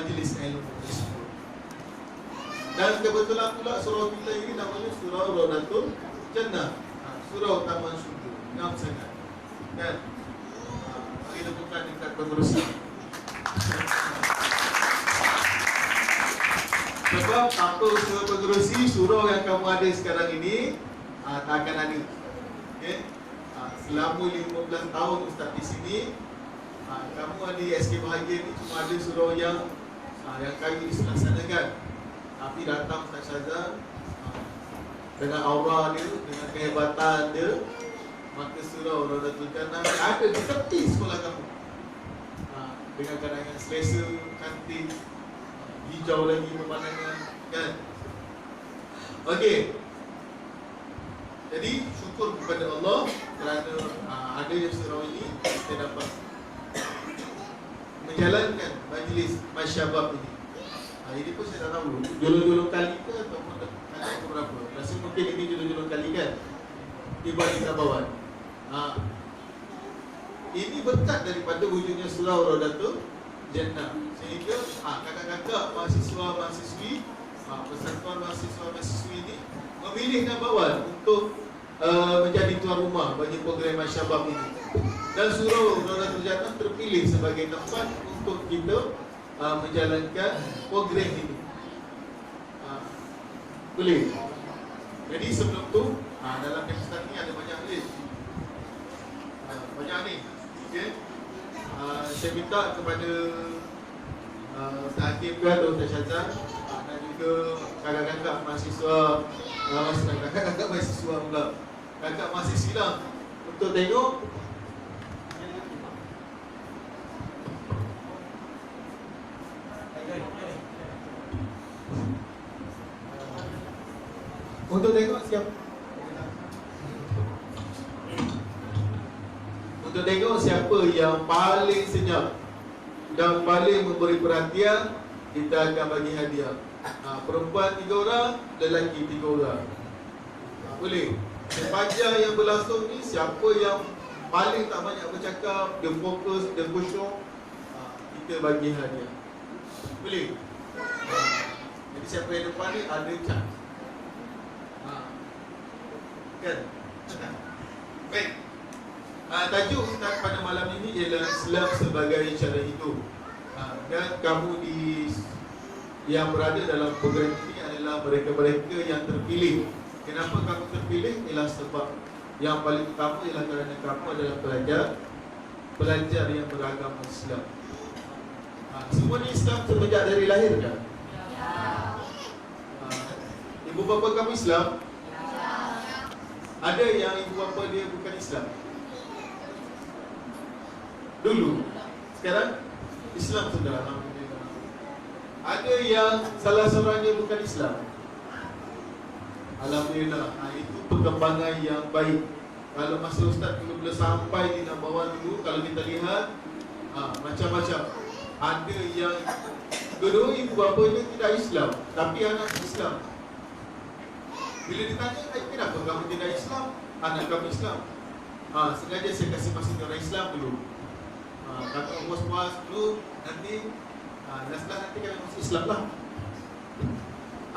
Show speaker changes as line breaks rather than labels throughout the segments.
majlis ilmu tersebut. Dan kebetulan pula surau kita ini namanya Surau Raudatul Jannah, surau Taman Syurga. Ngam sangat kan? Kita bukan dekat pengurusan. Sebab apa usaha pengerusi surau yang kamu ada sekarang ini tak akan ada. Okay? Selama 15 tahun Ustaz di sini, kamu ada SK Bahagia ni cuma ada surau yang kali dilaksanakan. Tapi datang Ustaz Syazal dengan aura dia, dengan kehebatan dia, maka surau Raudatul Jannah ada di tepi sekolah kamu, dengan keadaan yang selesa, cantik, hijau lagi pemandangan, kan? Okey. Jadi syukur kepada Allah kerana adanya surau ini, kita dapat menjalankan majlis masyabab ini. Ini pun saya tak tahu julung-julung kali ke ataupun kali ke berapa. Rasa mungkin ini julung-julung kali kan, tiba di Sabawan. Ini berkat daripada wujudnya surau Raudatul Jannah, sehingga kakak-kakak, mahasiswa-mahasiswi, persatuan mahasiswa-mahasiswi ini memilih Nabawan untuk menjadi tuan rumah bagi program masyabab ini. Dan surau Raudatul Jannah terpilih sebagai tempat untuk kita menjalankan program ini. Boleh. Jadi sebelum tu dalam Pakistan ni ada banyak ni, okay? Saya minta kepada Ustaz Hakim atau Ustaz Syazal dan juga kakak-kakak mahasiswa, kakak-kakak mahasiswa pula, kakak mahasiswi lah, untuk tengok siapa yang paling senyap dan paling memberi perhatian, kita akan bagi hadiah. Perempuan 3 orang, lelaki 3 orang. Boleh. Sepanjang yang berlangsung ni, siapa yang paling tak banyak bercakap, dia fokus, dia khusyuk, kita bagi hadiah. Boleh. Jadi siapa yang depan ni ada chance. Kan? Baik. Tajuk Ustaz pada malam ini ialah Islam sebagai cara hidup. Dan kamu yang berada dalam program ini adalah mereka-mereka yang terpilih. Kenapa kamu terpilih? Ialah sebab yang paling utama ialah kerana kamu adalah pelajar yang beragama Islam. Semua ni Islam sejak dari lahir kan? Ya. Ibu bapa kamu Islam? Ya. Ada yang ibu bapa dia bukan Islam? Dulu. Sekarang Islam sudah, alhamdulillah. Ada yang salah seorangnya bukan Islam? Alhamdulillah. Itu perkembangan yang baik. Kalau masa Ustaz belum sampai di Nabawan dulu, kalau kita lihat macam-macam. Ada yang kedua ibu bapanya tidak Islam, tapi anak Islam. Bila ditanya, kenapa kamu tidak Islam? Anak kamu Islam. Sengaja saya kasih masuk orang Islam dulu. Kata puas-puas dulu, nanti nanti kena masuk Islam lah.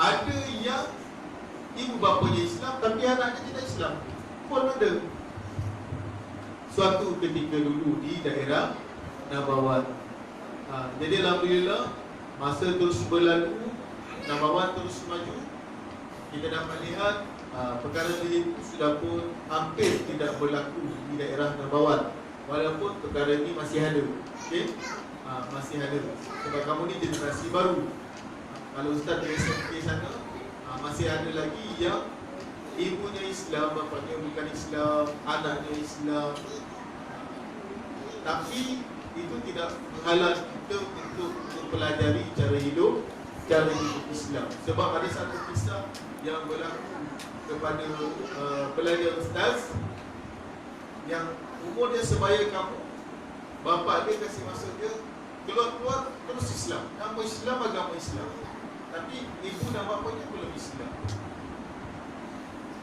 Ada yang ibu bapanya Islam, tapi anaknya tidak Islam pun ada. Suatu ketika dulu di daerah Nabawan, jadi alhamdulillah masa terus berlalu, Nabawan terus maju. Kita dapat lihat perkara ini sudah pun hampir tidak berlaku di daerah Nabawan. Walaupun perkara ini masih ada, okay? Masih ada. Sebab kamu ni generasi baru. Kalau Ustaz dari SMP sana, masih ada lagi yang ibunya Islam, bapaknya bukan Islam, anaknya Islam. Tapi itu tidak menghalang kita untuk mempelajari cara hidup Islam. Sebab ada satu kisah yang berlaku kepada pelajar Ustaz yang umur dia sebaya kamu, bapa dia kasih masuk dia, keluar-keluar terus Islam, nama Islam, agama Islam, tapi ibu dan bapanya belum Islam.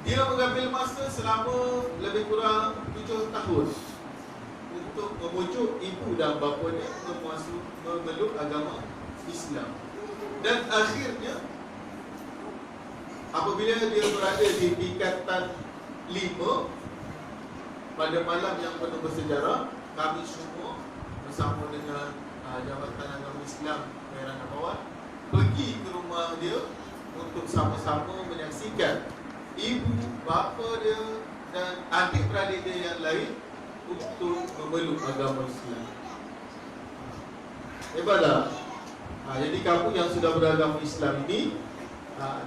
Dia mengambil masa selama lebih kurang 7 tahun untuk memujuk ibu dan bapanya memeluk agama Islam. Dan akhirnya apabila dia berada di tingkatan 5 pada malam yang penuh bersejarah, kami semua bersama dengan Jabatan Agama Islam daerah Nabawan pergi ke rumah dia untuk sama-sama menyaksikan ibu, bapa dia dan adik-beradik dia yang lain untuk memeluk agama Islam. Hebatlah. Jadi kamu yang sudah beragama Islam ini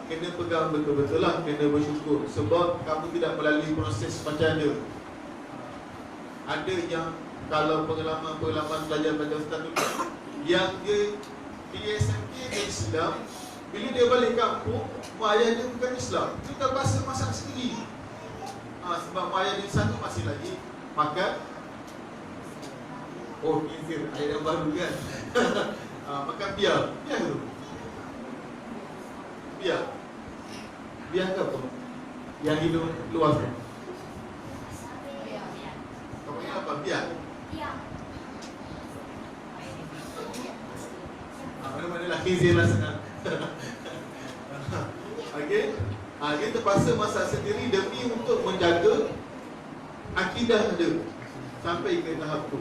kena pegang betul-betul lah, kena bersyukur sebab kamu tidak melalui proses macam dia. Ada yang kalau pengalaman pelajar ustaz tu yang dia SMK dia Islam, bila dia balik kampung mak ayah dia bukan Islam, dia terpaksa masak sendiri. Sebab mak ayah dia sana masih lagi makan kizir, air yang baru kan. Makan biar tu. Biar ke apa? Yang hidung luas kan? Kau panggil apa? Biar? Mana-mana lah kizir lah senang. Okay? Dia terpaksa masak sendiri demi untuk menjaga akidah dia sampai ke tahap tu.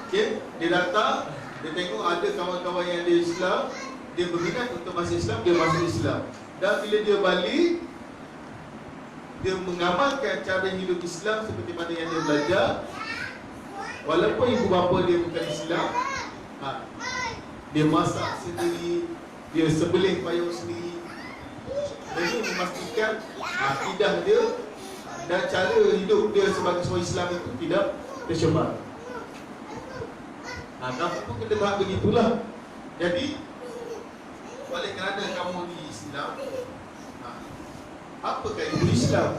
Okay? Dia datang, dia tengok ada kawan-kawan yang dia Islam, dia berminat untuk masuk Islam, dia masuk Islam. Dan bila dia balik, dia mengamalkan cara hidup Islam seperti mana yang dia belajar. Walaupun ibu bapa dia bukan Islam, dia masak sendiri, dia sembelih payung sendiri demi memastikan akidah dia dan cara hidup dia sebagai seorang Islam itu tidak tercemar. Kamu pun kena buat begitulah. Jadi oleh kerana kamu di Islam, apakah itu Islam?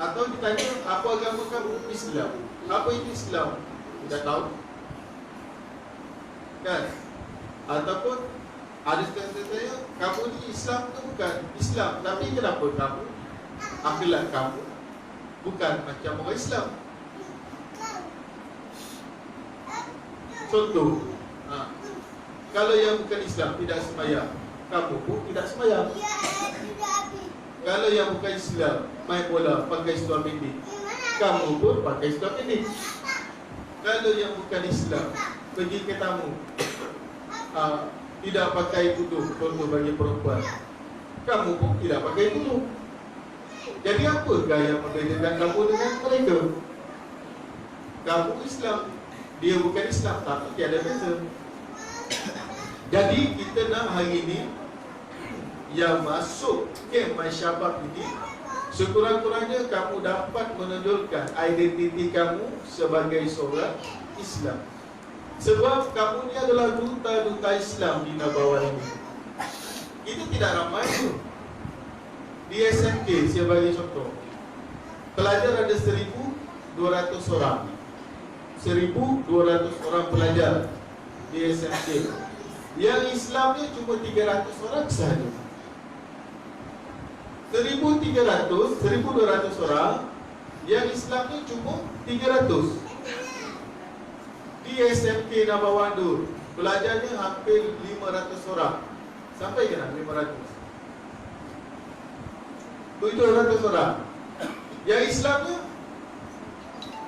Atau ditanya apa agama kamu? Islam. Apa itu Islam? Tidak tahu kan? Ataupun ada kata saya, kamu ni Islam tu bukan Islam, tapi kenapa kamu akhlak kamu bukan macam orang Islam? Contoh, kalau yang bukan Islam tidak sembahyang, kamu pun tidak sembahyang. Kalau yang bukan Islam main bola pakai seluar pendek, kamu pun pakai seluar pendek. Kalau yang bukan Islam pergi ke tamu, tidak pakai tudung, contoh bagi perempuan, kamu pun tidak pakai tudung. Jadi apakah yang membedakan kamu dengan mereka? Kamu Islam, dia bukan Islam, tapi tiada beza. Jadi kita nak hari ini yang masuk ke Masyabab ini, sekurang-kurangnya kamu dapat menunjukkan identiti kamu sebagai seorang Islam. Sebab kamu ni adalah duta-duta Islam di Nabawan ini. Itu tidak ramai tu. Di SMK, saya bagi contoh, pelajar ada 1,200 orang. 1,200 orang pelajar di SMK. Yang Islamnya cuma 300 orang sahaja. 1,200 orang, yang Islamnya cuma 300. Di SMK Nabawan Dur, pelajarnya hampir 500 orang. Sampai ke 500? 700 orang. Yang Islamnya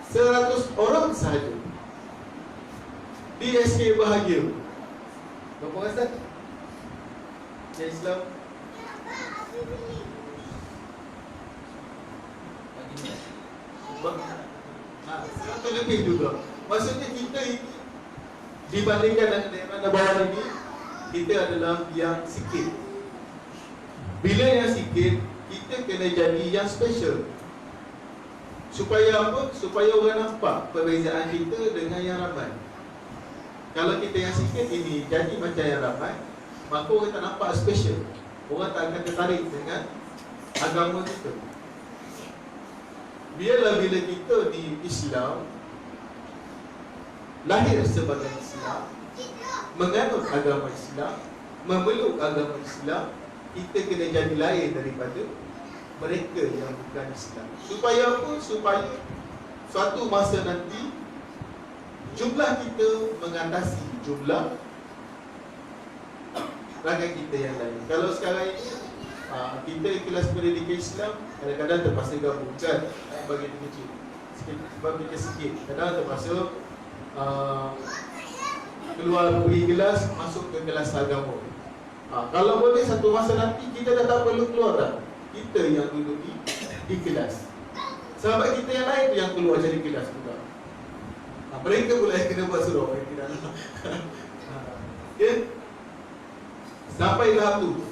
100 orang sahaja. Di SK Bahagia, berapa rasa? Yang Islam satu lebih juga. Maksudnya kita ini dibandingkan dengan daerah Nabawan ini, kita adalah yang sikit. Bila yang sikit, kita kena jadi yang special. Supaya apa? Supaya orang nampak perbezaan kita dengan yang ramai. Kalau kita yang sikit ini jadi macam yang ramai, maka orang tak nampak special. Orang tak akan tertarik dengan agama kita. Biarlah bila kita di Islam, lahir sebagai Islam, menganut agama Islam, memeluk agama Islam, kita kena jadi lain daripada mereka yang bukan Islam. Supaya apa? Supaya suatu masa nanti jumlah kita mengatasi jumlah rakan kita yang lain. Kalau sekarang ini kita kelas pendidikan Islam kadang-kadang terpaksa gabungkan bagi dia kecil sebab kita sikit, kadang terpaksa keluar pergi kelas masuk ke kelas agama. Kalau boleh satu masa nanti kita dah tak perlu keluar dah, kita yang duduk di kelas, sahabat kita yang lain tu yang keluar dari kelas juga. Mereka pula yang kena buat surau. Okay? Sampailah tu.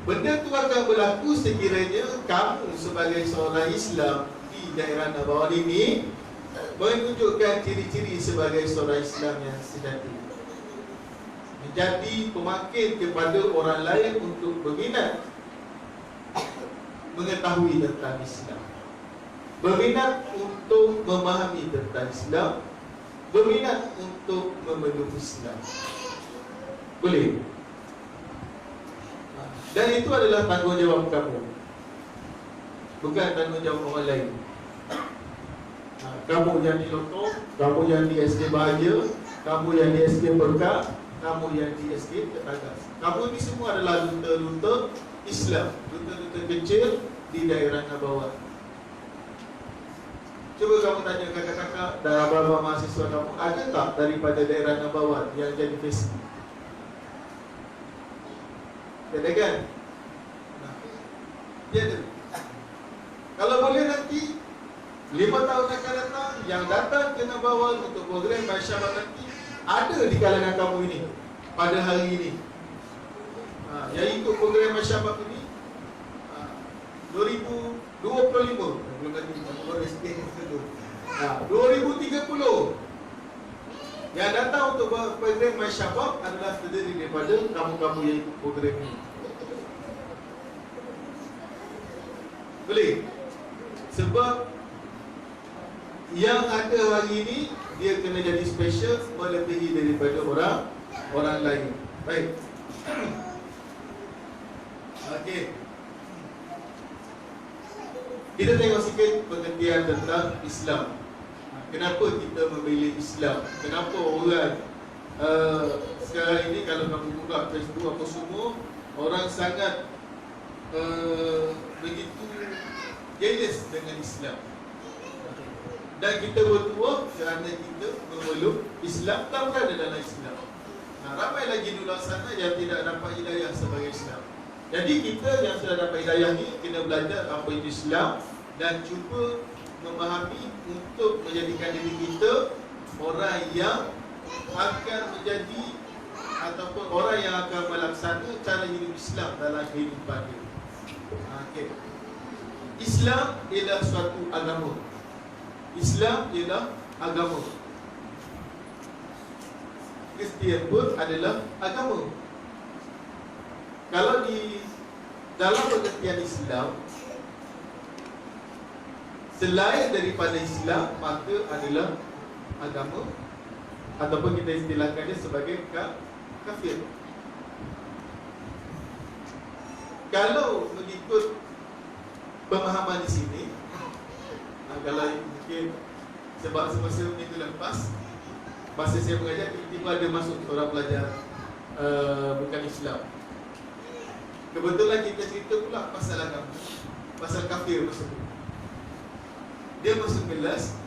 Benda tu akan berlaku sekiranya kamu sebagai seorang Islam di daerah Nabawan ini menunjukkan ciri-ciri sebagai seorang Islam yang sejati, menjadi pemakin kepada orang lain untuk berminat mengetahui tentang Islam, berminat untuk memahami tentang Islam, berminat untuk memeluk Islam. Boleh? Dan itu adalah tanggungjawab kamu, bukan tanggungjawab orang lain. Kamu yang di Lotong, kamu yang di SD Bahagia, kamu yang di SD Berkah, kamu yang di SD Tetagas, kamu ini semua adalah duta-duta Islam, duta-duta kecil di daerah Nabawan. Cuba kamu tanya kakak-kakak dan abang-abang mahasiswa kamu, ada tak daripada daerah Nabawan yang jadi Facebook? Ada kan? Dia ada. Kalau boleh nanti 5 tahun akan datang, yang datang ke Nabawan untuk program Masyarakat nanti ada di kalangan kamu ini pada hari ini. Yang ikut program Masyarakat ini 2025 belum lagi baru sikit dulu. 2030 yang datang untuk program Masyarakat adalah terdiri daripada kamu-kamu yang ikut program ini. Boleh? Sebab yang ada hari ini dia kena jadi special melebihi daripada orang lain. Baik. Okey. Kita tengok sikit pengertian tentang Islam. Kenapa kita memilih Islam? Kenapa orang sekarang ini kalau kamu buka Facebook apa semua, orang sangat begitu jealous dengan Islam. Dan kita berdua kerana kita memeluk Islam dan berada dalam Islam. Ramai lagi di luar sana yang tidak dapat hidayah sebagai Islam. Jadi kita yang sudah dapat hidayah ni kena belajar apa itu Islam dan cuba memahami untuk menjadikan diri kita orang yang akan menjadi ataupun orang yang akan melaksanakan cara hidup Islam dalam kehidupan dia. Okay. Islam ialah suatu agama. Islam ialah agama. Kristian pun adalah agama. Kalau di dalam pengertian Islam, selain daripada Islam, maka adalah agama ataupun kita istilahkan dia sebagai kafir. Kalau mengikut pemahaman di sini, kalau mungkin sebab semasa minggu lepas masa saya mengajar, tiba-tiba ada masuk seorang pelajar bukan Islam. Kebetulan kita cerita pula pasal agama, pasal kafir masuk. Dia masuk kelas,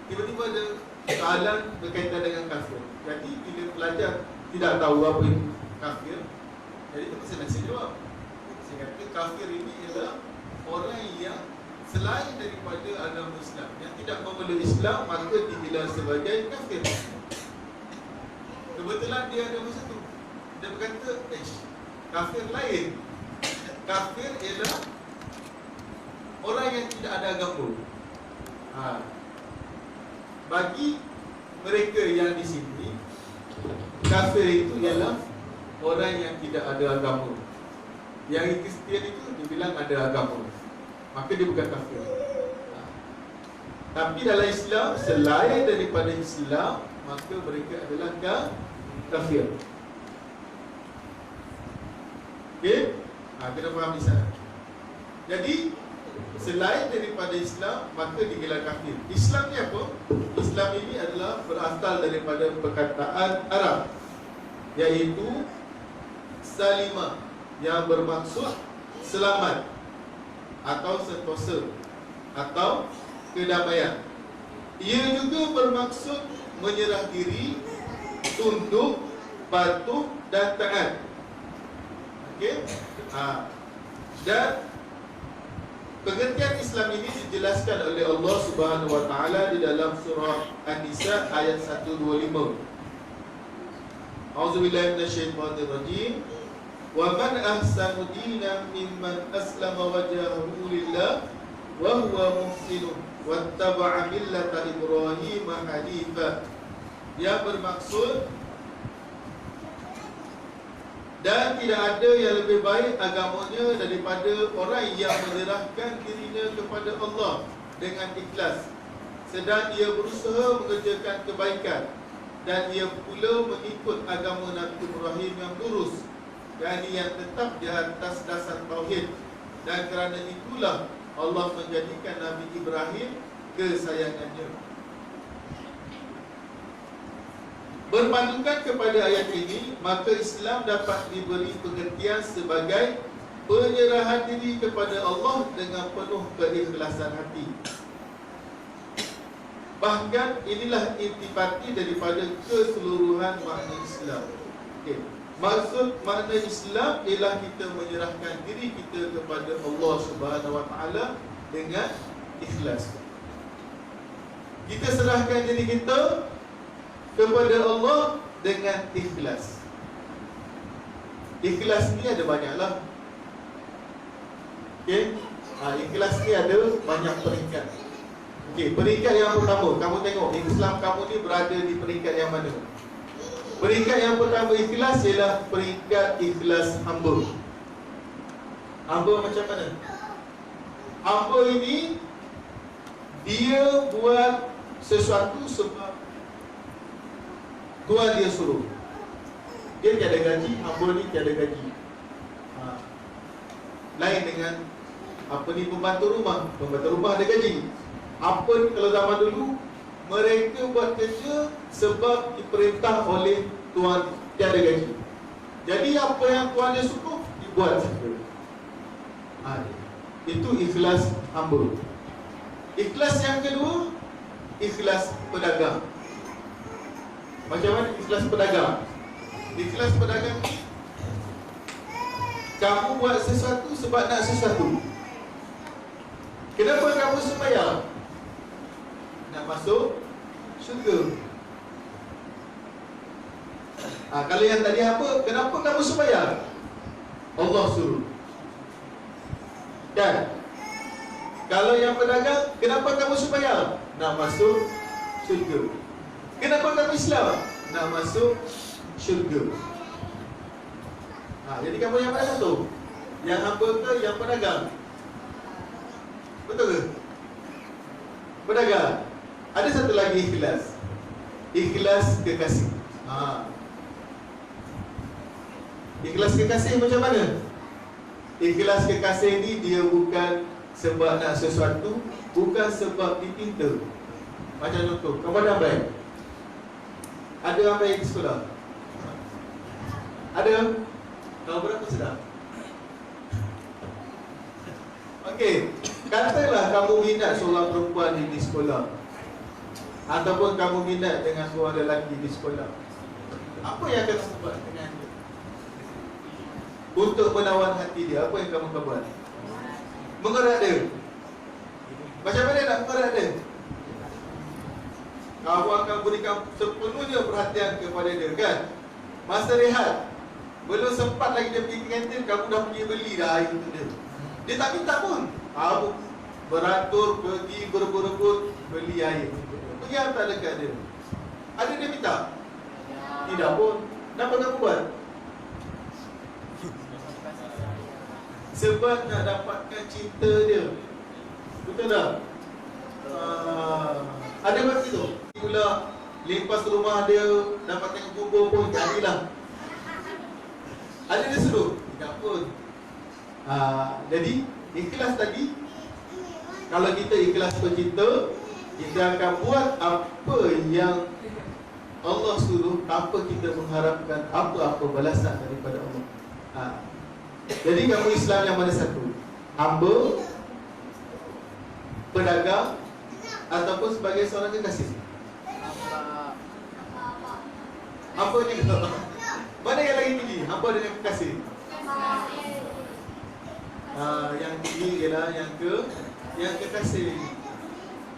tiba-tiba ada soalan berkaitan dengan kafir. Jadi bila pelajar tidak tahu apa itu kafir, jadi terpaksa nak saya jawab. Saya kata kafir ini ialah orang yang selain daripada agama Islam, yang tidak memeluk Islam, maka digelar sebagai kafir. Kebetulan dia ada masa tu, dia berkata, kafir lain. Kafir ialah orang yang tidak ada agama. Bagi mereka yang di sini, kafir itu ialah orang yang tidak ada agama. Yang Kristian itu dibilang ada agama, maka dia bukan kafir. Tapi dalam Islam, selain daripada Islam, maka mereka adalah kafir. Okey? Kita faham di sana. Jadi selain daripada Islam, maka digelar kafir. Islam ni apa? Islam berasal daripada perkataan Arab, iaitu salima, yang bermaksud selamat atau sentosa atau kedamaian. Ia juga bermaksud menyerah diri, tunduk, patuh dan taat. Okey? Dan pengertian Islam ini dijelaskan oleh Allah Subhanahu wa taala di dalam surah An-Nisa ayat 125. A'udzubillahi minasyaitonir rajim. Wa man ahsanu dinan mimman aslama wajhahu lillah wa huwa muhsinun wattaba'a millata Ibrahim hanifa. Yang bermaksud, dan tidak ada yang lebih baik agamanya daripada orang yang menyerahkan dirinya kepada Allah dengan ikhlas, sedang ia berusaha mengerjakan kebaikan, dan ia pula mengikut agama Nabi Ibrahim yang lurus, yakni yang tetap di atas dasar tauhid. Dan kerana itulah Allah menjadikan Nabi Ibrahim kesayangannya. Berpandukan kepada ayat ini, maka Islam dapat diberi pengertian sebagai penyerahan diri kepada Allah dengan penuh keikhlasan hati. Bahkan inilah intipati daripada keseluruhan makna Islam. Okay. Maksud makna Islam ialah kita menyerahkan diri kita kepada Allah Subhanahu wa taala dengan ikhlas. Kita serahkan diri kita kepada Allah dengan ikhlas. Ikhlas ni ada banyaklah. Okey, ikhlas ni ada banyak peringkat. Okey, peringkat yang pertama, kamu tengok Islam kamu ni berada di peringkat yang mana? Peringkat yang pertama ikhlas ialah peringkat ikhlas hamba. Hamba macam mana? Hamba ini dia buat sesuatu sebab Tuhan dia suruh. Dia tiada gaji, hamba ni tiada gaji. Lain dengan pembantu rumah. Pembantu rumah ada gaji. Kalau zaman dulu, mereka buat kerja sebab diperintah oleh Tuhan, tiada gaji. Jadi apa yang Tuhan dia suruh, dibuat saja. Itu ikhlas hamba. Ikhlas yang kedua, ikhlas pedagang. Macam mana ikhlas pedagang? Ikhlas pedagang ni, kamu buat sesuatu sebab nak sesuatu. Kenapa kamu sembahyang? Nak masuk syurga. Kalau yang tadi apa? Kenapa kamu sembahyang? Allah suruh. Dan kalau yang pedagang, kenapa kamu sembahyang? Nak masuk syurga. Kenapa kamu Islam? Nak masuk syurga. Jadi kamu yang mana satu? Yang hamba ke yang pedagang? Betul ke? Pedagang. Ada satu lagi ikhlas. Ikhlas kekasih. Ikhlas kekasih macam mana? Ikhlas kekasih ni dia bukan sebab nak sesuatu, bukan sebab dipinta. Macam contoh, kamu ada ambil? Ada ambil di sekolah? Ada? Kau berapa sedap? Okey, katalah kamu minat seorang perempuan di sekolah, ataupun kamu minat dengan seorang lelaki di sekolah. Apa yang akan kamu buat dengan dia? Untuk menawan hati dia, apa yang kamu akan buat? Mengerat dia. Macam mana nak mengerat dia? Kamu akan berikan sepenuhnya perhatian kepada dia, kan? Masa rehat, belum sempat lagi dia pergi ke kantin, kamu dah pergi beli dah air untuk dia. Dia tak minta pun. Kamu beratur, pergi berebut-rebut, beli air. Pergi hantar dekat dia. Ada dia minta? Tidak pun. Kenapa kamu buat? Sebab nak dapatkan cinta dia. Betul tak? Ada macam tu. Pula lepas rumah dia dapat tengok kubur pun jadilah. Ada dia suruh? Tidak pun. Jadi ikhlas tadi, kalau kita ikhlas bercinta, kita akan buat apa yang Allah suruh tanpa kita mengharapkan apa-apa balasan daripada Allah. Jadi kamu Islam yang mana satu? Hamba, pedagang, ataupun sebagai seorang kekasih? Hamba juga. Mana yang lagi tinggi? Hamba dengan kekasih? Yang tinggi ialah yang kekasih.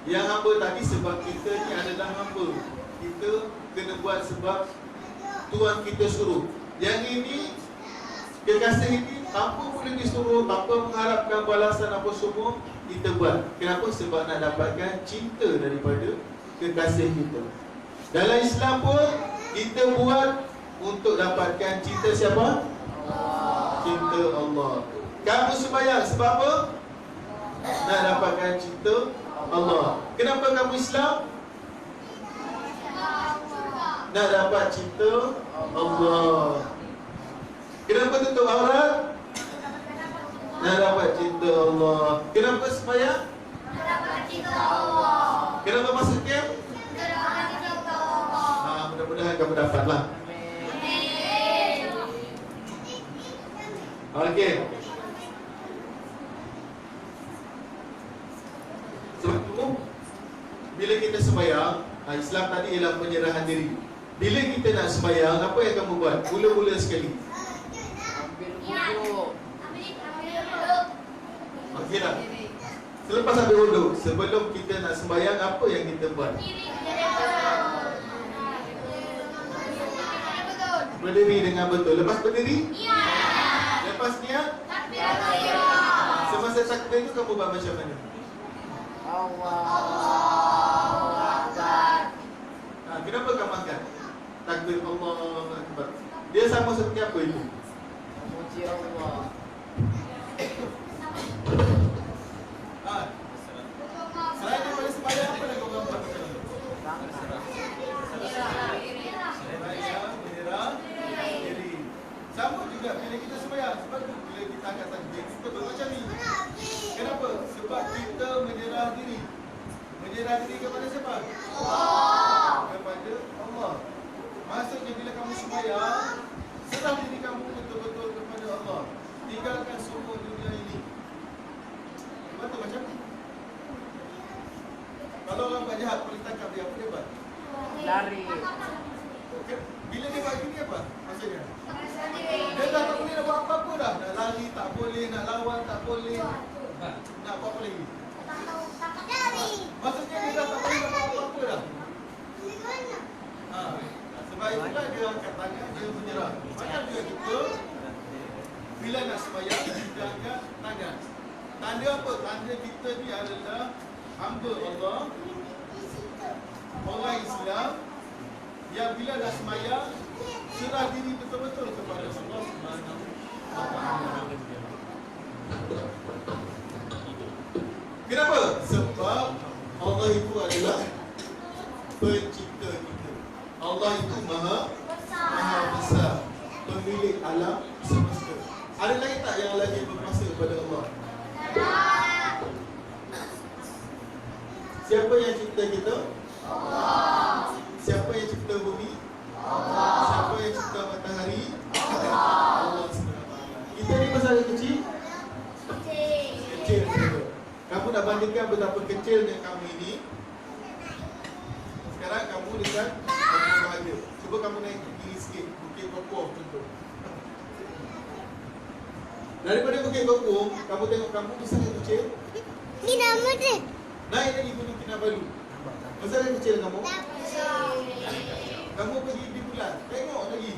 Yang hamba tadi sebab kita ni adalah hamba. Kita kena buat sebab Tuhan kita suruh. Yang ini kekasih ini tanpa boleh disuruh, tanpa mengharapkan balasan apa semua, kita buat. Kenapa? Sebab nak dapatkan cinta daripada kekasih kita. Dalam Islam pun kita buat untuk dapatkan cinta siapa? Allah. Cinta Allah. Kamu sembahyang sebab apa? Nak dapatkan cinta Allah. Kenapa kamu Islam? Nak dapat cinta Allah. Kenapa tutup aurat? Nak dapat cinta Allah. Kenapa sembahyang? Nak dapat cinta Allah. Kenapa masuk camp? Nak dapat cinta Allah. Mudah-mudahan kamu dapatlah. Okey. Sebab itu bila kita sembahyang, Islam tadi ialah penyerahan diri. Bila kita nak sembahyang, apa yang kamu buat? Mula-mula sekali okeylah. Selepas habis wuduk, sebelum kita nak sembahyang, apa yang kita buat? Berdiri dengan betul. Lepas berdiri? Lepas niat? Semasa takbir itu kamu buat macam mana? Allahu Akbar. Kenapa kamu angkat? Takbir Allahu Akbar. Dia sama seperti apa itu? Memuji Allah. Selain daripada sembahyang, apa lagi orang buat macam ni? Menyerah diri. Sama juga bila kita sembahyang. Sebab tu bila kita angkat takbir, kita buat macam ni. Kenapa? Sebab kita menyerah diri. Menyerah diri kepada siapa? Allah. Kepada Allah. Maksudnya bila kamu sembahyang, serah diri kamu betul-betul kepada Allah. Tinggalkan semua dunia ini. Betul macam ni. Kalau orang buat jahat, boleh tangkap dia, apa dia buat? Lari. Bila dia buat gini apa? Maksudnya? Dia dah tak boleh nak buat apa-apa dah. Nak lari tak boleh, nak lawan tak boleh. Nak buat apa lagi? Maksudnya dia dah tak boleh nak buat apa-apa dah. Sebab itulah dia angkat tangan, dia menyerah. Macam juga kita, bila nak sembahyang, kita angkat tangan. Tanda apa? Tanda kita ni adalah hamba Allah, orang Islam yang bila nak sembahyang, serah diri betul-betul kepada Allah Subhanahu wa Ta'ala. Kenapa? Sebab Allah itu adalah pencipta kita. Allah itu maha besar, pemilik alam semesta. Ada lagi tak yang lagi berkuasa kepada Allah? Siapa yang cipta kita? Allah. Siapa yang cipta bumi? Allah. Siapa yang cipta matahari? Allah SWT. Kita ni besar ke kecil? Kecil. Kamu nak bandingkan betapa kecilnya kamu ini. Sekarang kamu dekat Bukit Bahagia. Cuba kamu naik tinggi sikit, Bukit Kokoh contoh. Daripada Bukit Kokoh, kamu tengok kamu besar ke kecil? Kinabalu. Naik lagi Gunung Kinabalu. Besar ke kecil kamu? Kamu pergi di bulan, tengok lagi.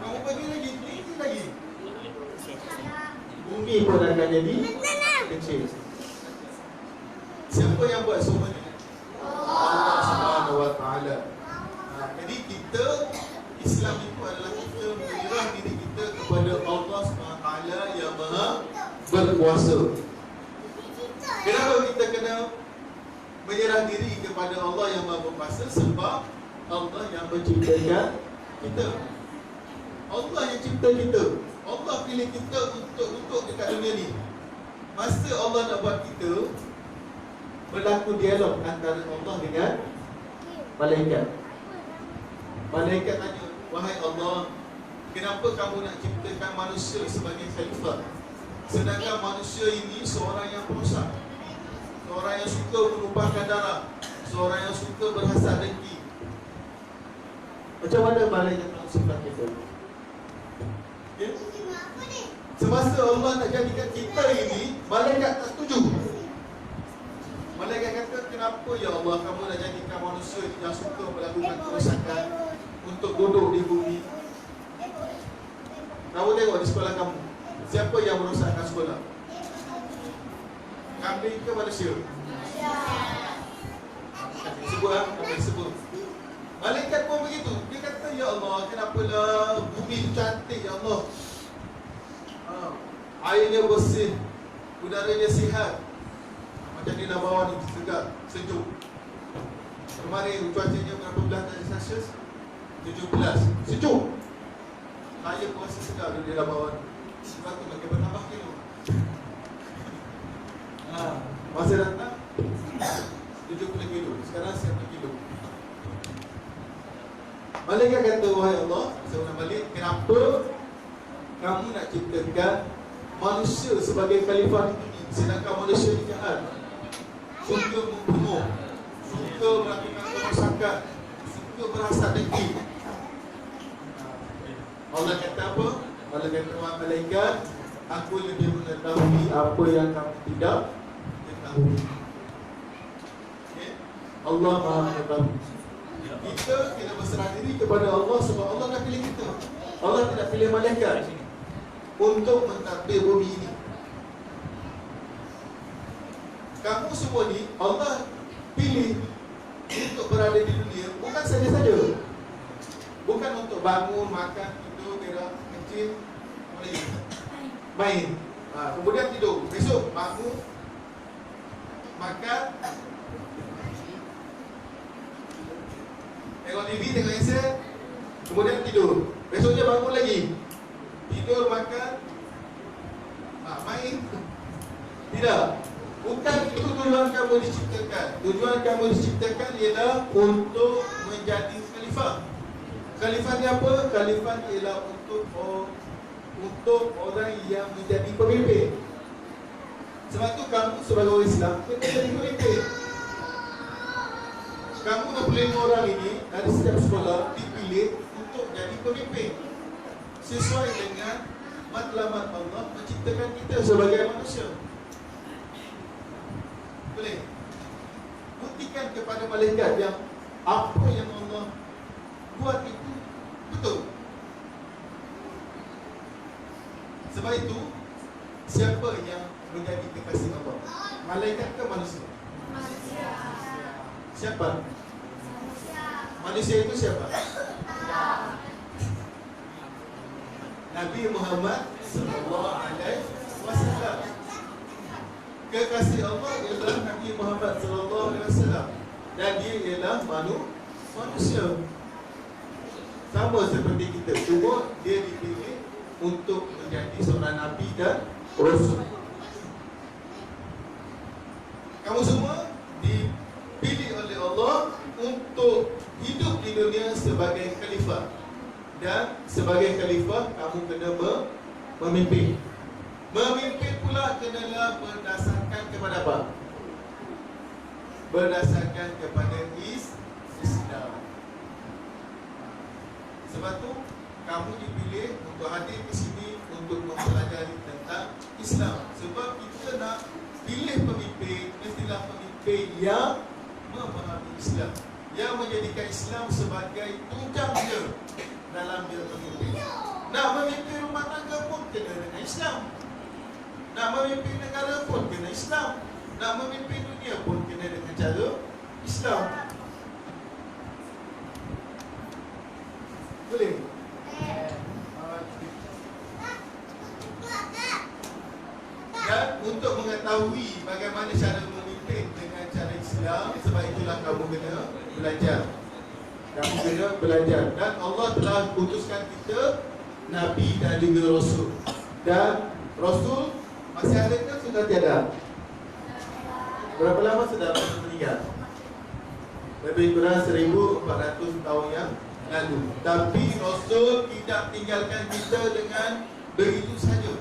Kamu pergi lagi, tinggi lagi. Bumi pun akan jadi kecil. Siapa yang buat semua ni? Allah Subhanahu wa Ta'ala. Jadi kita, Islam itu adalah kita menyerah diri kita kepada Allah Subhanahu wa Ta'ala yang maha berkuasa. Kenapa kita kena menyerah diri kepada Allah yang maha berkuasa? Sebab Allah yang menciptakan kita. Allah yang cipta kita. Allah pilih kita untuk duduk dekat dunia ni. Masa Allah nak buat kita, berlaku dialog antara Allah dengan malaikat. Malaikat tanya, wahai Allah, kenapa kamu nak ciptakan manusia sebagai khalifah? Sedangkan manusia ini seorang yang perosak, seorang yang suka menumpahkan darah, seorang yang suka berhasad dengki. Macam mana malaikat nak sifat kita? Okay? Semasa Allah nak jadikan kita ini, malaikat tak setuju. Malaikat kata, kenapa ya Allah kamu nak jadikan manusia yang suka melakukan kerosakan untuk duduk di bumi? Kamu tengok di sekolah kamu, siapa yang merosakkan sekolah? Kambing ke manusia? Sebut lah, kambing sebut. Malaikat pun begitu. Dia kata, ya Allah, kenapalah bumi itu cantik ya Allah, airnya bersih, udaranya sihat. Macam di bawah ni, segar, sejuk. Kemarin cuacanya berapa belas darjah Celsius? 17. Sejuk. Saya pun rasa segar di dalam bawah ni. Sebab tu makin bertambah kilo. Masa datang 70 kilo, sekarang 100 kilo. Malaikat kata, wahai Allah, saya nak balik, kenapa kamu nak ciptakan manusia sebagai khalifah di bumi, sedangkan manusia ni jahat, suka membunuh, suka melakukan kerosakan, suka berhasad dengki. Allah kata apa? Allah kata, wahai malaikat, aku lebih mengetahui apa yang kamu tidak ketahui. Okay? Allah Maha mengetahui. Kita kena berserah diri kepada Allah sebab Allah dah pilih kita. Allah tidak pilih malaikat untuk mentadbir bumi ini. Kamu semua ni Allah pilih untuk berada di dunia bukan saja-saja, bukan untuk bangun, makan, tidur, berak, kecil, main, kemudian tidur, besok bangun, makan, tengok TV, tengok handset, kemudian tidur, besoknya bangun lagi, tidur, makan, main. Tidak. Bukan itu tujuan kamu diciptakan. Tujuan kamu diciptakan ialah untuk menjadi khalifah. Khalifah ni apa? Khalifah ialah untuk orang yang menjadi pemimpin. Sebab tu kamu sebagai orang Islam kena jadi pemimpin. Kamu 25 orang ini dari setiap sekolah dipilih untuk jadi pemimpin sesuai dengan matlamat Allah menciptakan kita sebagai manusia. Boleh buktikan kepada malaikat yang apa yang Allah buat itu betul. Sebab itu, siapa yang menjadi kekasih Allah? Malaikat ke manusia? Manusia. Siapa? Manusia itu siapa? Nabi Muhammad sallallahu alaihi wasallam. Kekasih Allah ialah Nabi Muhammad sallallahu alaihi wasallam dan dia ialah manusia. Sama seperti kita, cuma dia dipilih untuk menjadi seorang nabi dan rasul. Kamu semua dipilih oleh Allah untuk hidup di dunia sebagai khalifah. Dan sebagai khalifah kamu kena memimpin. Memimpin pula kenalah berdasarkan kepada apa? Berdasarkan kepada Islam. Sebab tu kamu dipilih untuk hadir ke sini untuk mempelajari tentang Islam. Sebab kita nak pilih pemimpin, mestilah pemimpin yang memahami Islam, yang menjadikan Islam sebagai tunjang dia dalam dia memimpin. Nak memimpin rumah tangga pun kena dengan Islam. Nak memimpin negara pun kena Islam. Nak memimpin dunia pun kena dengan cara Islam. Boleh? Dan untuk mengetahui bagaimana cara memimpin dengan cara Islam, sebab itulah kamu kena belajar. Kamu kena belajar. Dan Allah telah putuskan kita Nabi dan juga Rasul. Dan Rasul masih ada ke sudah tiada? Berapa lama sudah Rasul meninggal? lebih kurang 1400 tahun yang lalu. Tapi Rasul tidak tinggalkan kita dengan begitu saja.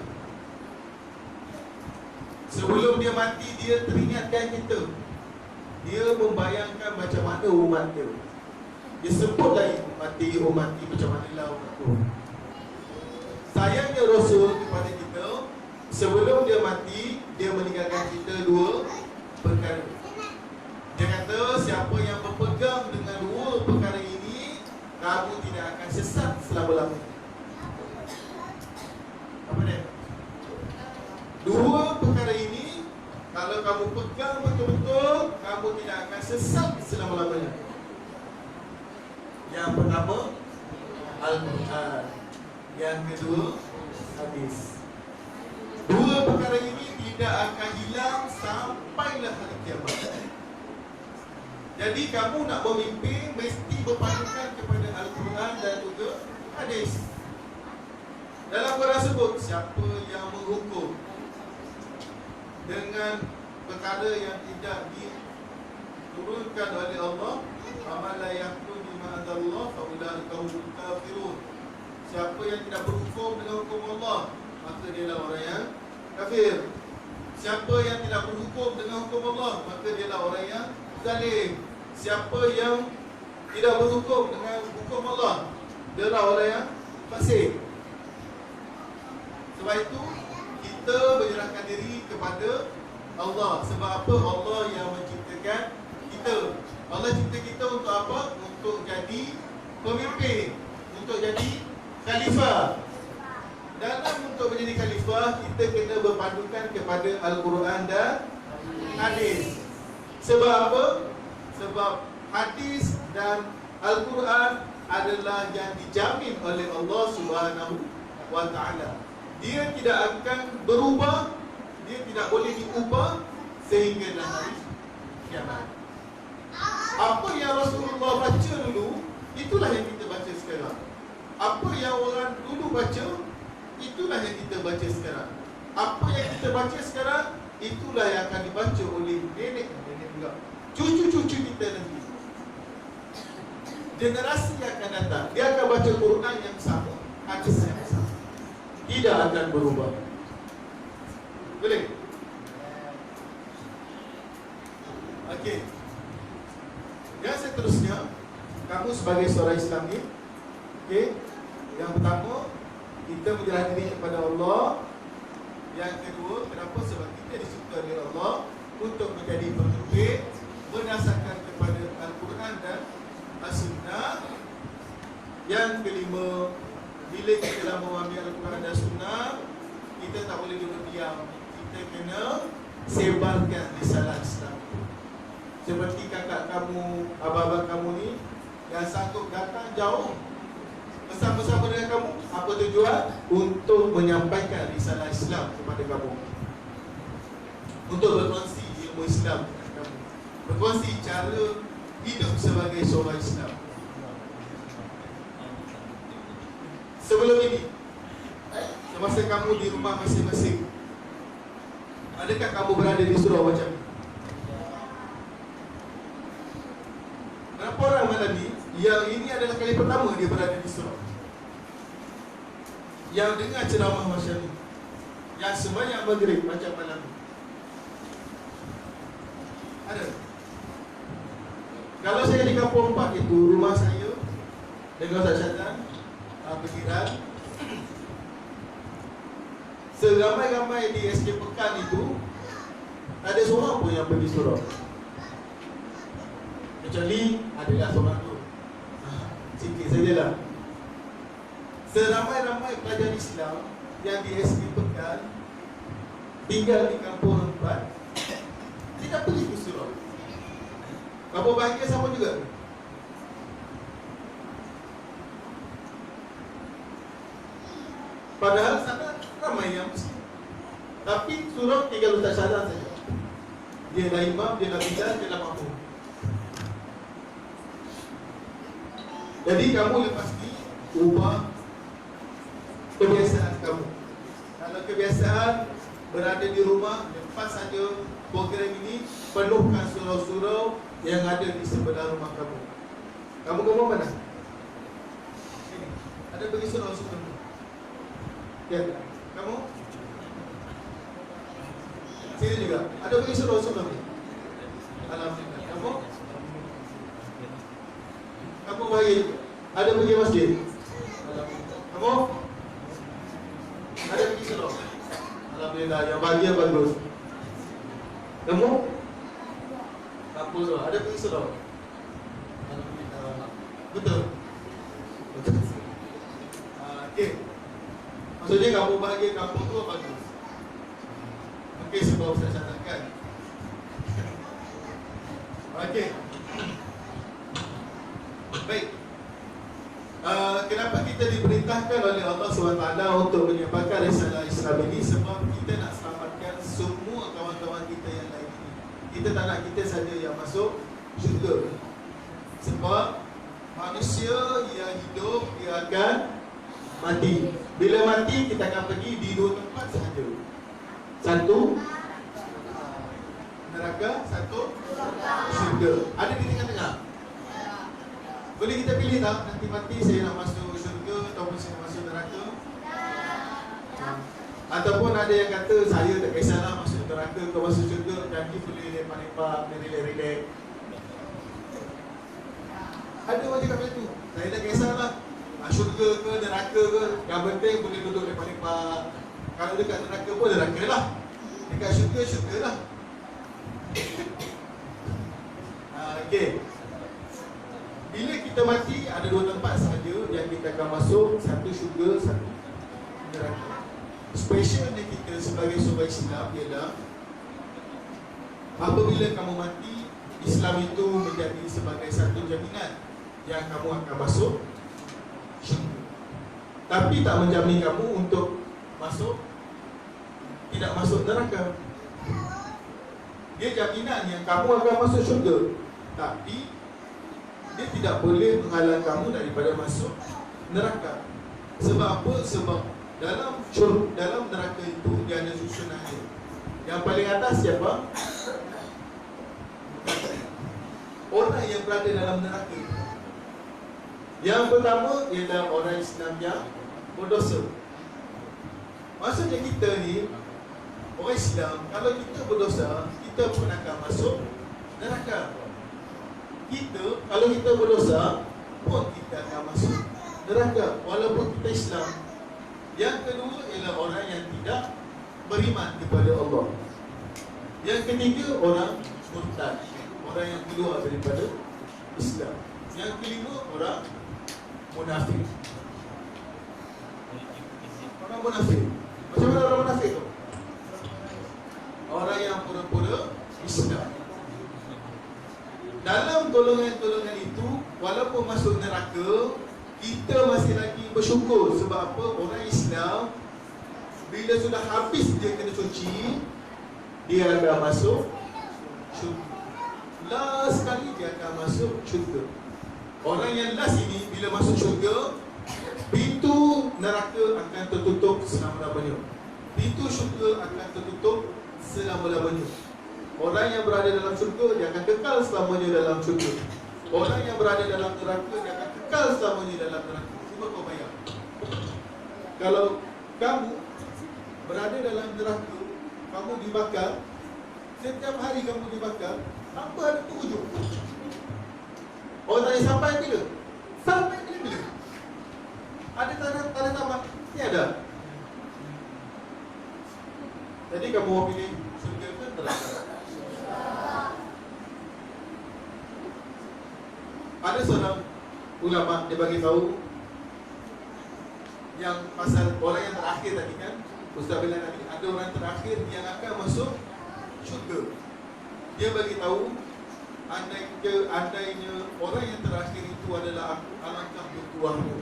Sebelum dia mati, dia teringatkan kita. Dia membayangkan macam mana umat dia. Dia sebut lagi umat ni macam mana lah umat tu. Sayangnya Rasul kepada kita, sebelum dia mati, dia meninggalkan kita dua perkara. Dia kata, siapa yang berpegang dengan dua perkara ini, kamu tidak akan sesat selama-lamanya. Apa dia? Dua perkara ini, kalau kamu pegang betul-betul, kamu tidak akan sesat selama-lamanya. Yang pertama, Al-Quran. Yang kedua, hadis. Dua perkara ini tidak akan hilang sampailah hari kiamat. Jadi kamu nak memimpin, mesti berpandukan kepada Al-Quran dan juga hadis. Dalam Quran sebut, siapa yang menghukum dengan perkara yang tidak diturunkan oleh Allah, amal la yahkum bima anzalallah fa ulaika humul kafirun. Siapa yang tidak berhukum dengan hukum Allah, maka dia adalah orang yang kafir. Siapa yang tidak berhukum dengan hukum Allah, maka dia adalah orang yang zalim. Siapa yang tidak berhukum dengan hukum Allah, dia adalah orang yang fasik. Sebab itu kita menyerahkan diri kepada Allah. Sebab apa? Allah yang menciptakan kita. Allah cipta kita untuk apa? Untuk jadi pemimpin, untuk jadi khalifah. Dalam untuk menjadi khalifah, kita kena berpandukan kepada Al-Quran dan hadis. Sebab apa? Sebab hadis dan Al-Quran adalah yang dijamin oleh Allah Subhanahu wa Ta'ala. Dia tidak akan berubah, dia tidak boleh diubah sehingga hari kiamat. Apa yang Rasulullah baca dulu, itulah yang kita baca sekarang. Apa yang orang dulu baca, itulah yang kita baca sekarang. Apa yang kita baca sekarang, itulah yang akan dibaca oleh nenek juga, cucu-cucu kita nanti. Generasi yang akan datang, dia akan baca Quran yang sama, hadis yang sama. Tidak akan berubah. Boleh? Okey. Yang seterusnya, kamu sebagai seorang Islam ni, okey, yang pertama, kita menyerah diri kepada Allah. Yang kedua, kenapa? Sebab kita dicipta oleh Allah untuk menjadi pemimpin berdasarkan kepada Al-Quran dan As-Sunnah. Yang kelima, bila kita dah mengambil Al-Quran dan Sunnah, kita tak boleh duduk diam. Kita kena sebarkan risalah Islam. Seperti kakak kamu, abang-abang kamu ni yang sanggup datang jauh bersama-sama dengan kamu. Apa tujuan? Untuk menyampaikan risalah Islam kepada kamu, untuk berkongsi ilmu Islam kepada kamu, berkongsi cara hidup sebagai seorang Islam. Sebelum ini, semasa kamu di rumah masing-masing, adakah kamu berada di surau macam ni? Berapa orang malam ni yang ini adalah kali pertama dia berada di surau, yang dengar ceramah macam ni, yang sebanyak maghrib macam malam ni? Ada? Kalau saya di Kampung 4 itu, rumah saya dengan Ustaz Syazan, Fikiran, seramai-ramai di SK Pekan itu, tak ada seorang pun yang pergi surau, kecuali adalah seorang tu, sikit sajalah. Seramai-ramai pelajar Islam yang di SK Pekan tinggal di Kampung 4 tidak pergi ke surau. Kampung Bahagia sama juga. Padahal sana ramai yang Muslim, tapi surau tinggal Ustaz Syazan saja. Dia dah imam, dia dah bidan, dia dah makmum. Jadi kamu lepas ni ubah kebiasaan kamu. Kalau kebiasaan berada di rumah, lepas saja program ini, penuhkan surau-surau, yang ada di sebelah rumah kamu. Kamu rumah mana? Sini. Ada pergi surau sebelum ni? Ya. Kamu? Sini juga. Ada pergi surau sebelum ni? Alhamdulillah. Kamu? Kamu baik. Ada pergi masjid? Alhamdulillah. Kamu? Ada pergi surau? Alhamdulillah. Yang bahagia bagus. Kamu? Kamu surau. Ada pergi surau? Alhamdulillah. Betul? Betul. Okey. Maksudnya kamu bahagia kampung tu bagus. Okey, sebab Ustaz catatkan. Okey. Baik. Kenapa kita diperintahkan oleh Allah SWT untuk menyebarkan risalah Islam ini? Sebab kita nak selamatkan semua kawan-kawan kita yang lain ini. Kita tak nak kita saja yang masuk syurga. Sebab manusia yang hidup, dia akan mati. Bila mati, kita akan pergi di dua tempat sahaja. Satu, neraka. Satu, syurga. Ada di tengah-tengah. Boleh kita pilih tak? Nanti mati saya nak masuk syurga ataupun saya nak masuk neraka? Ataupun ada yang kata saya tak kisahlah masuk neraka ke masuk syurga, nanti boleh lepak-lepak, relax-relax. Ada orang cakap macam tu. Saya tak kisahlah syurga ke neraka ke, yang penting boleh duduk lepak-lepak. Kalau dekat neraka pun neraka lah, dekat syurga, syurga lah. Okey. Bila kita mati, ada dua tempat sahaja yang kita akan masuk. Satu syurga, satu neraka. Specialnya kita sebagai seorang Islam ialah apabila kamu mati, Islam itu menjadi sebagai satu jaminan yang kamu akan masuk syurga. Tapi tak menjamin kamu untuk masuk, tidak masuk neraka. Dia jaminan yang kamu akan masuk syurga, tapi dia tidak boleh menghalang kamu daripada masuk neraka. Sebab apa? Sebab dalam neraka itu dia ada susunannya. Yang paling atas siapa? Orang yang berada dalam neraka. Yang pertama ialah orang Islam yang berdosa. Maksudnya kita ni orang Islam, kalau kita berdosa, kita pun akan masuk neraka. Kita, kalau kita berdosa pun kita akan masuk neraka walaupun kita Islam. Yang kedua ialah orang yang tidak beriman kepada Allah. Yang ketiga, orang murtad, orang yang keluar daripada Islam. Yang kelima, orang munafik. Orang munafik, macam mana orang munafik tu? Orang yang pura-pura Islam. Dalam golongan-golongan itu, walaupun masuk neraka, kita masih lagi bersyukur. Sebab apa? Orang Islam, bila sudah habis dia kena cuci, dia akan masuk syurga. Last sekali dia akan masuk syurga. Orang yang last ini, bila masuk syurga, pintu neraka akan tertutup selama-lamanya. Pintu syurga akan tertutup selama-lamanya. Orang yang berada dalam syurga, dia akan kekal selamanya dalam syurga. Orang yang berada dalam neraka, dia akan kekal selamanya dalam neraka. Cuba kau bayang, kalau kamu berada dalam neraka, kamu dibakar, setiap hari kamu dibakar, apa ada penghujung? Orang tanya sampai bila? Sampai bila? Ada tanda tamat? Tiada. Jadi kamu mau pilih syurga ke neraka? Ada seorang ulama, dia bagi tahu yang pasal orang yang terakhir tadi kan, Ustaz bilang tadi, ada orang terakhir yang akan masuk syurga. Dia bagi tahu, andainya orang yang terakhir itu adalah aku, alangkah bertuahnya.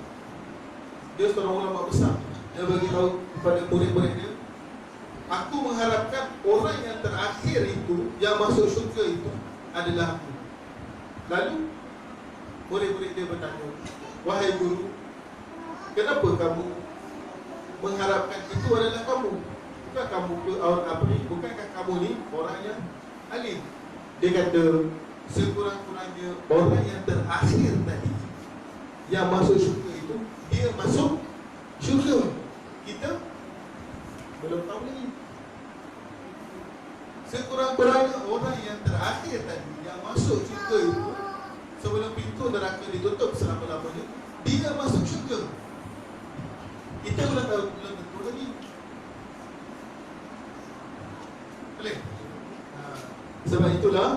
Dia seorang ulama besar. Dia bagi tahu kepada murid-murid dia, aku mengharapkan orang yang terakhir itu, yang masuk syurga itu adalah aku. Lalu murid-murid dia bertanya, wahai guru, kenapa kamu mengharapkan itu adalah kamu? Bukan kamu bukankah kamu ni orang yang alim? Dia kata, sekurang-kurangnya orang yang terakhir tadi yang masuk syurga itu, dia masuk syurga. Kita belum tahu lagi. Sekurang-kurangnya orang yang terakhir tadi yang masuk syurga itu, sebelum pintu neraka ditutup selama-lamanya, dia masuk syurga. Kita belum tahu, belum tentu lagi. Boleh? Sebab itulah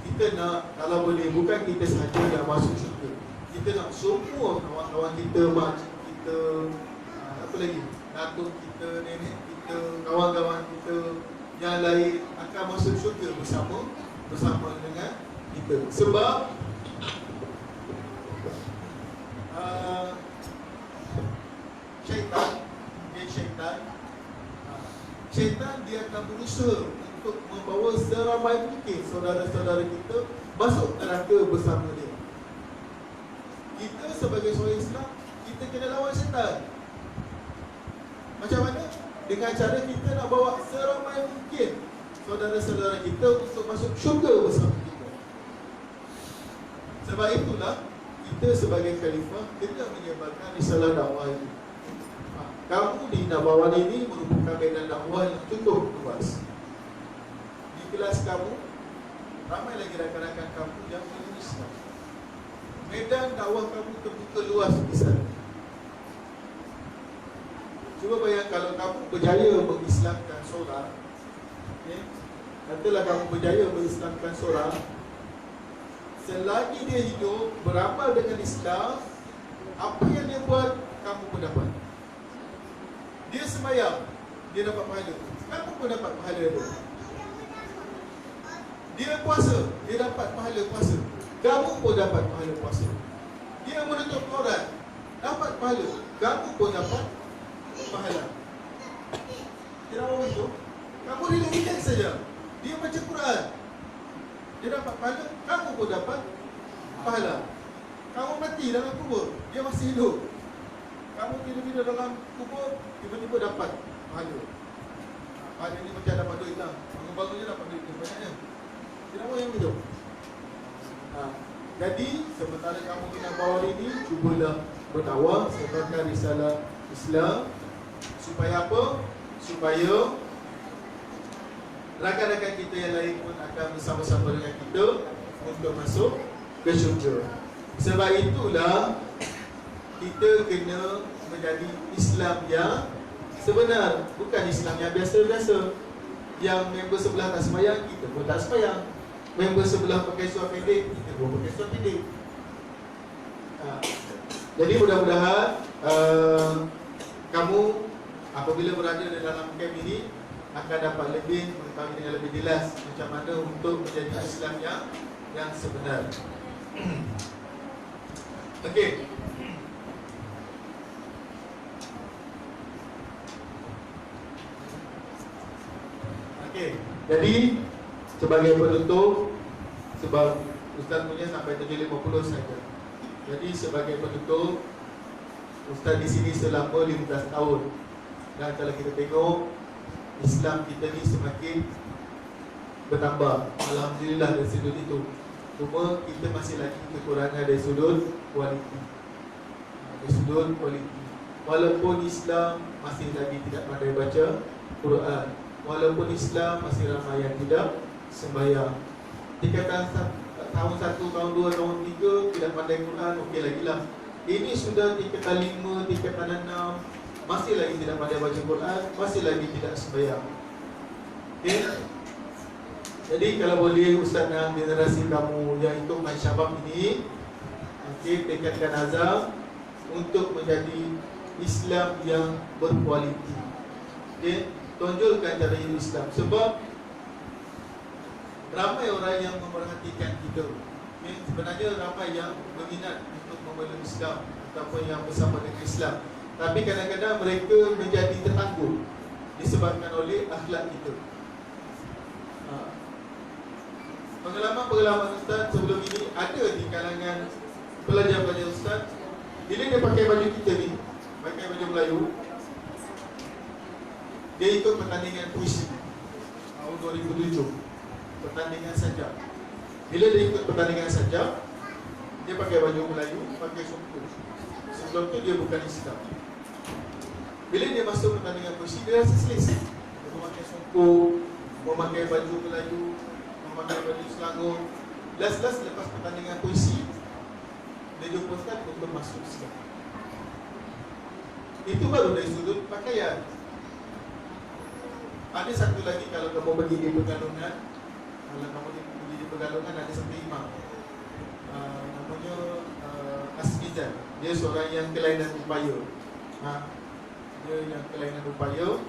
kita nak, kalau boleh, bukan kita sahaja yang masuk syurga, kita nak semua kawan-kawan kita, makcik kita, apa lagi, datuk kita, nenek kita, kawan-kawan kita yang lain akan masuk syurga bersama dengan kita. Sebab syaitan dia akan berusaha untuk membawa seramai mungkin saudara-saudara kita masuk neraka bersama dia. Kita sebagai seorang Islam, kita kena lawan syaitan. Macam mana? Dengan cara kita nak bawa seramai mungkin saudara-saudara kita untuk masuk syurga bersama kita. Sebab itulah kita sebagai khalifah kena menyebarkan risalah dakwah ini. Kamu di Nabawan ini merupakan medan dakwah yang cukup luas. Di kelas kamu, ramai lagi rakan-rakan kamu yang belum Islam. Medan dakwah kamu terbuka luas di sana. Cuba bayang kalau kamu berjaya mengislamkan seorang, katalah kamu berjaya mengislamkan seorang, selagi dia hidup beramal dengan Islam, apa yang dia buat, kamu pun dapat. Dia sembahyang, dia dapat pahala, kamu pun dapat pahala itu. Dia puasa, dia dapat pahala puasa, kamu pun dapat pahala puasa. Dia menutup aurat, dapat pahala, kamu pun dapat pahala. Tidak mahu itu, kamu relax saja. Dia baca Quran, dia dapat pahala, kamu pun dapat pahala. Kamu mati dalam kubur, dia masih hidup, kamu tidur-tidur dalam kubur, tiba-tiba dapat pahala. Pahala ni macam dapat duit lah, bangun-bangun je dapat duit banyaknya. Tidak mahu yang hidup. Jadi sementara kamu di Nabawan ini, cubalah berdakwah, sebarkan risalah Islam. Supaya apa? Supaya rakan-rakan kita yang lain pun akan bersama-sama dengan kita untuk masuk ke syurga. Sebab itulah kita kena menjadi Islam yang sebenar, bukan Islam yang biasa-biasa. Yang member sebelah tak sembahyang, kita pun tak sembahyang. Member sebelah pakai seluar pendek, kita pun pakai seluar pendek. Jadi mudah-mudahan kamu apabila berada di dalam camp ini akan dapat lebih mengetahui dengan lebih jelas macam mana untuk menjadi Islam yang sebenar. Okey. Okey. Jadi sebagai penutup, sebab Ustaz punya sampai 7.50 saja. Jadi sebagai penutup, Ustaz di sini selama 15 tahun. Dan kalau kita tengok Islam kita ni semakin bertambah, alhamdulillah dari sudut itu. Cuma kita masih lagi kekurangan dari sudut kualiti. Dari sudut kualiti. Walaupun Islam masih lagi tidak pandai baca Quran, walaupun Islam masih ramai yang tidak sembahyang. Dikatakan tahun 1, tahun 2, tahun 3 tidak pandai Quran, okey lagi lah. Ini sudah tingkatan 5, tingkatan 6, masih lagi tidak pandai baca Quran, masih lagi tidak sembahyang. Okay? Jadi kalau boleh Ustaz dan generasi kamu yang ikut Masyabab ini, okay, tekadkan azam untuk menjadi Islam yang berkualiti. Okay? Tonjolkan cara hidup Islam. Sebab ramai orang yang memerhatikan kita. Okay? Sebenarnya ramai yang berminat untuk memeluk Islam ataupun yang bersama dengan Islam. Tapi kadang-kadang mereka menjadi tertangguh disebabkan oleh akhlak kita. Pengalaman-pengalaman Ustaz sebelum ini ada di kalangan pelajar-pelajar Ustaz. Bila dia pakai baju kita ni, pakai baju Melayu, dia ikut pertandingan puisi tahun 2007, pertandingan sajak. Bila dia ikut pertandingan saja, dia pakai baju Melayu, pakai songkok. Sebelum tu dia bukan Islam. Bila dia masuk pertandingan puisi, dia rasa selesa. Dia memakai songkok, memakai baju Melayu, memakai baju Selangor. Last lepas pertandingan puisi, dia jumpa Ustaz untuk masuk Islam. Itu baru dari sudut pakaian. Ada satu lagi, kalau kamu pergi di Pegalungan, kalau kamu pergi di Pegalungan, ada satu imam, namanya Asmizan. Dia seorang yang kelainan upaya. Dia yang kelainan upaya.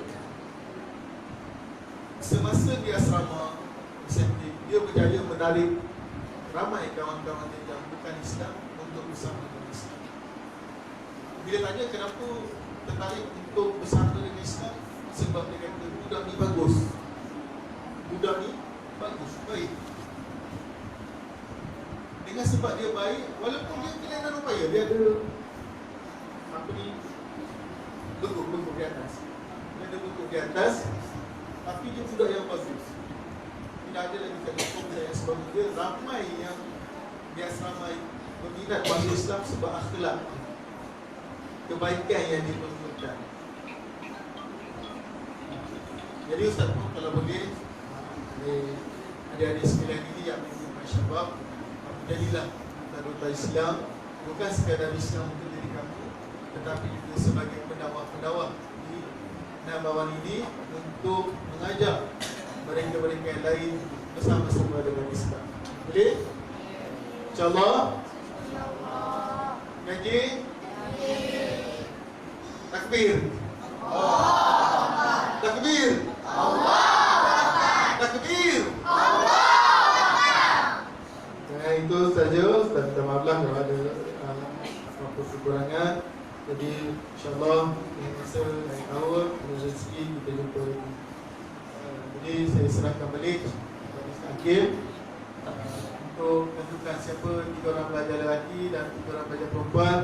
Semasa di asrama insentif, dia berjaya menarik ramai kawan-kawan dia yang bukan Islam untuk bersama dengan Islam. Bila tanya kenapa tertarik untuk bersama dengan Islam, sebab dia kata budak ni bagus. Budak ni bagus, baik. Dengan sebab dia baik, walaupun dia kelainan upaya, dia ada apa ni, bentuk di atas. Dia ada bentuk di atas, tapi dia budak yang bagus. Tidak ada lagi telefon yang sebab dia ramai yang di asrama berminat masuk Islam sebab akhlak, kebaikan yang ditunjukkan. Jadi Ustaz pun kalau boleh, adik-adik sekalian ini yang mengikuti syabab, jadilah duta Islam, bukan sekadar Islam untuk diri kamu, tetapi juga sebagai pendakwah-pendakwah di Nabawan ini untuk mengajak mereka-mereka yang lain bersama-sama dengan Islam. Boleh? InsyaAllah. Ngaji? Takbir. Takbir. Takbir. Itu saja. Ustaz minta maaf lah kalau ada apa kekurangan. Jadi insyaAllah masa naik awal ada rezeki kita jumpa lagi. Jadi saya serahkan balik kepada Ustaz Hakim untuk menentukan siapa 3 orang pelajar lelaki dan 3 orang pelajar perempuan